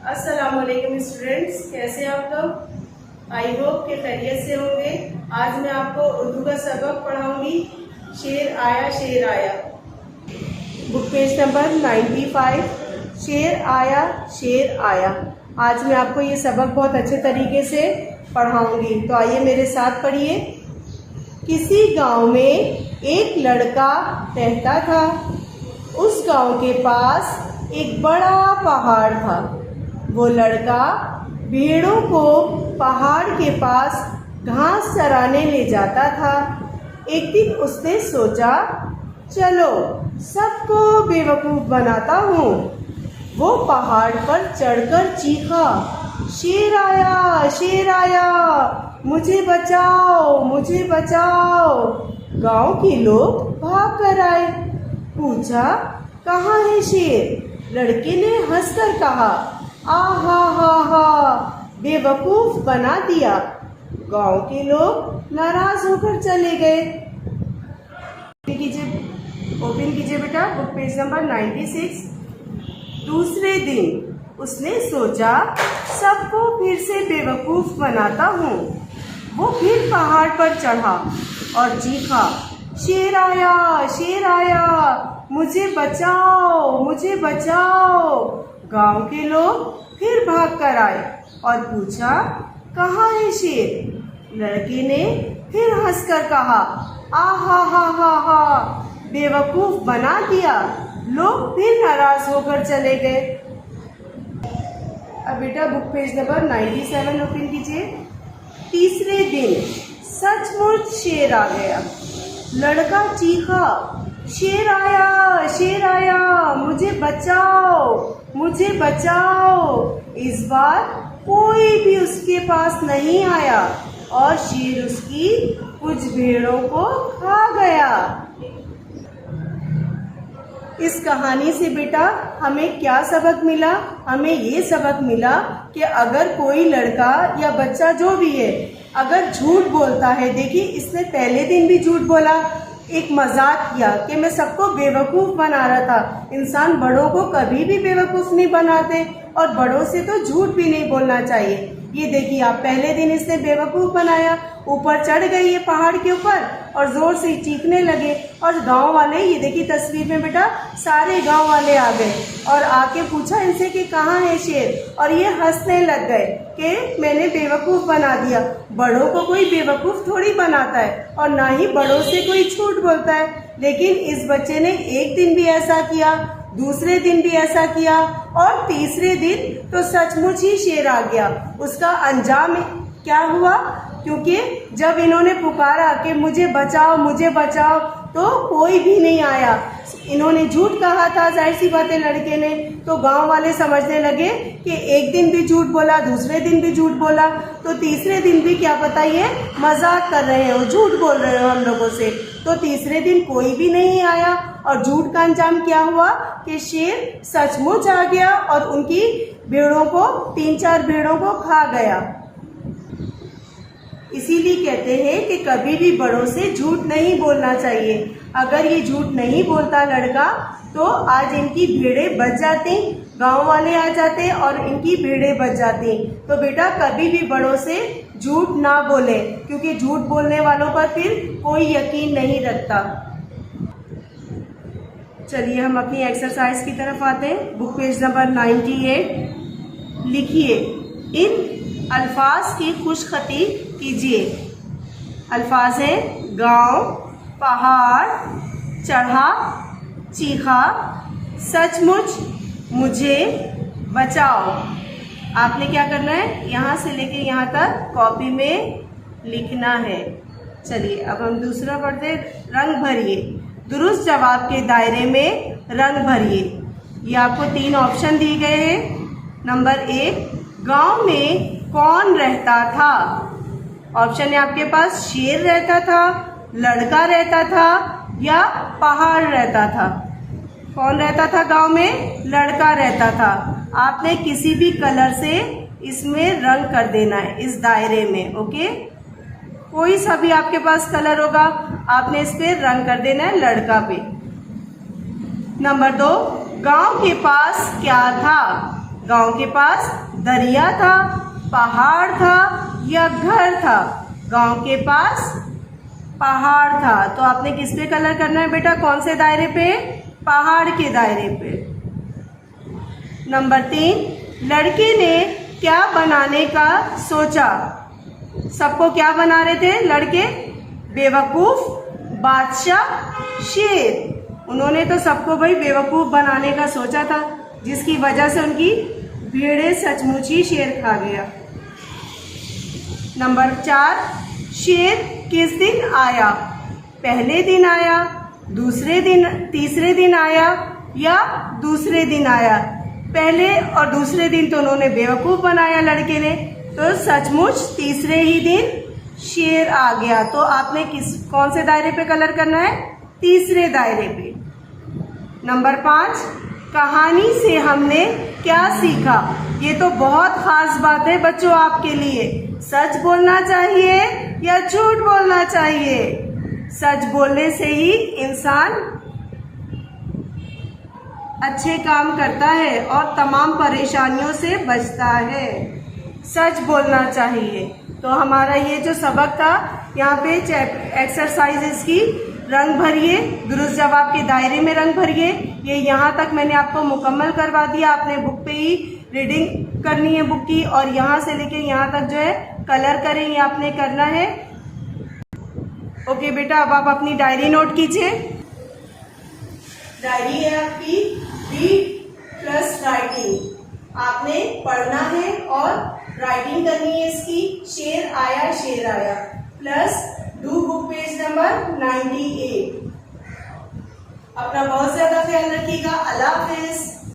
अस्सलामुअलैकुम स्टूडेंट्स, कैसे हैं आप लोग। आई होप के खैरियत से होंगे। आज मैं आपको उर्दू का सबक पढ़ाऊंगी। शेर आया शेर आया, बुक पेज नंबर 95। शेर आया शेर आया। आज मैं आपको ये सबक बहुत अच्छे तरीके से पढ़ाऊंगी, तो आइए मेरे साथ पढ़िए। किसी गांव में एक लड़का रहता था। उस गांव के पास एक बड़ा पहाड़ था। वो लड़का भेड़ों को पहाड़ के पास घास चराने ले जाता था। एक दिन उसने सोचा, चलो सबको बेवकूफ बनाता हूँ। वो पहाड़ पर चढ़कर चीखा, शेर आया शेर आया, मुझे बचाओ मुझे बचाओ। गांव के लोग भाग कर आए। पूछा, कहाँ है शेर? लड़के ने हंसकर कहा, आहा हा हा, बेवकूफ बना दिया। गांव के लोग नाराज होकर चले गए। ओपन कीजिए बेटा, बुक पेज नंबर 96। दूसरे दिन उसने सोचा, सबको फिर से बेवकूफ बनाता हूँ। वो फिर पहाड़ पर चढ़ा और चीखा, शेर आया, मुझे बचाओ मुझे बचाओ। गांव के लोग फिर भाग कर आए और पूछा, कहाँ है शेर? लड़के ने फिर हंसकर कहा, आहा हा हा हा, बेवकूफ बना दिया। लोग फिर नाराज होकर चले गए। अब बेटा बुक पेज नंबर 97 ओपन कीजिए। तीसरे दिन सचमुच शेर आ गया। लड़का चीखा, शेर आया, मुझे बचाओ मुझे बचाओ। इस बार कोई भी उसके पास नहीं आया और शेर उसकी कुछ भेड़ों को खा गया। इस कहानी से बेटा हमें क्या सबक मिला? हमें ये सबक मिला कि अगर कोई लड़का या बच्चा जो भी है अगर झूठ बोलता है, देखिए इसने पहले दिन भी झूठ बोला, एक मजाक किया कि मैं सबको बेवकूफ बना रहा था। इंसान बड़ों को कभी भी बेवकूफ नहीं बनाते और बड़ों से तो झूठ भी नहीं बोलना चाहिए। ये देखिए आप, पहले दिन इसने बेवकूफ बनाया, ऊपर चढ़ गई ये पहाड़ के ऊपर और जोर से चीखने लगे। और गांव वाले, ये देखिए तस्वीर में बेटा, सारे गांव वाले आ गए और आके पूछा इनसे कि कहाँ है शेर, और ये हंसने लग गए कि मैंने बेवकूफ बना दिया। बड़ों को कोई बेवकूफ थोड़ी बनाता है और ना ही बड़ों से कोई झूठ बोलता है। लेकिन इस बच्चे ने एक दिन भी ऐसा किया, दूसरे दिन भी ऐसा किया और तीसरे दिन तो सचमुच ही शेर आ गया। उसका अंजाम क्या हुआ? क्योंकि जब इन्होंने पुकारा कि मुझे बचाओ तो कोई भी नहीं आया। इन्होंने झूठ कहा था, जाहिर सी बात है लड़के ने, तो गांव वाले समझने लगे कि एक दिन भी झूठ बोला, दूसरे दिन भी झूठ बोला, तो तीसरे दिन भी क्या पता ये मजाक कर रहे हो, झूठ बोल रहे हो हम लोगों से। तो तीसरे दिन कोई भी नहीं आया और झूठ का अंजाम क्या हुआ कि शेर सचमुच आ गया और उनकी भेड़ों को, 3-4 भेड़ों को खा गया। इसीलिए कहते हैं कि कभी भी बड़ों से झूठ नहीं बोलना चाहिए। अगर ये झूठ नहीं बोलता लड़का तो आज इनकी भेड़ें बच जाती, गांव वाले आ जाते और इनकी भेड़ें बच जाती। तो बेटा कभी भी बड़ों से झूठ ना बोले, क्योंकि झूठ बोलने वालों पर फिर कोई यकीन नहीं रखता। चलिए हम अपनी एक्सरसाइज की तरफ आते हैं। Book page number 98। लिखिए, इन अल्फाज की खुशखती कीजिए। अल्फाज है गांव, पहाड़, चढ़ा, चीखा, सचमुच, मुझे बचाओ। आपने क्या करना है, यहाँ से लेके यहाँ तक कॉपी में लिखना है। चलिए अब हम दूसरा पढ़ते हैं। रंग भरिए, दुरुस्त जवाब के दायरे में रंग भरिए। ये आपको 3 ऑप्शन दिए गए हैं। नंबर 1, गांव में कौन रहता था? ऑप्शन है आपके पास, शेर रहता था, लड़का रहता था या पहाड़ रहता था। कौन रहता था गांव में? लड़का रहता था। आपने किसी भी कलर से इसमें रंग कर देना है, इस दायरे में। ओके, कोई सा भी आपके पास कलर होगा, आपने इस पे रंग कर देना है, लड़का पे। नंबर 2, गांव के पास क्या था? गांव के पास दरिया था, पहाड़ था या घर था? गांव के पास पहाड़ था। तो आपने किस पे कलर करना है बेटा? कौन से दायरे पे? पहाड़ के दायरे पे। नंबर 3, लड़के ने क्या बनाने का सोचा? सबको क्या बना रहे थे लड़के? बेवकूफ, बादशाह, शेर। उन्होंने तो सबको भाई बेवकूफ बनाने का सोचा था, जिसकी वजह से उनकी भेड़े सचमुच ही शेर खा गया। नंबर 4, शेर किस दिन आया? पहले दिन आया, दूसरे दिन, तीसरे दिन आया या दूसरे दिन आया? पहले और दूसरे दिन तो उन्होंने बेवकूफ बनाया लड़के ने, तो सचमुच तीसरे ही दिन शेर आ गया। तो आपने कौन से दायरे पे कलर करना है? तीसरे दायरे पे। नंबर 5, कहानी से हमने क्या सीखा? ये तो बहुत खास बात है बच्चों आपके लिए। सच बोलना चाहिए या झूठ बोलना चाहिए? सच बोलने से ही इंसान अच्छे काम करता है और तमाम परेशानियों से बचता है। सच बोलना चाहिए। तो हमारा ये जो सबक था, यहाँ पे एक्सरसाइजेस की रंग भरिए, दुरुस्त जवाब के दायरे में रंग भरिए। ये यहाँ तक मैंने आपको मुकम्मल करवा दिया। आपने बुक पे ही रीडिंग करनी है बुक की, और यहाँ से लेके यहाँ तक जो है कलर करें, ये आपने करना है। ओके बेटा, अब आप अपनी डायरी नोट कीजिए। डायरी है आपकी रीड प्लस राइटिंग। आपने पढ़ना है और राइटिंग करनी है इसकी। शेर आया, शेर आया, plus do book page number 98। अपना बहुत ज्यादा ख्याल रखिएगा। अल्लाह हाफिज।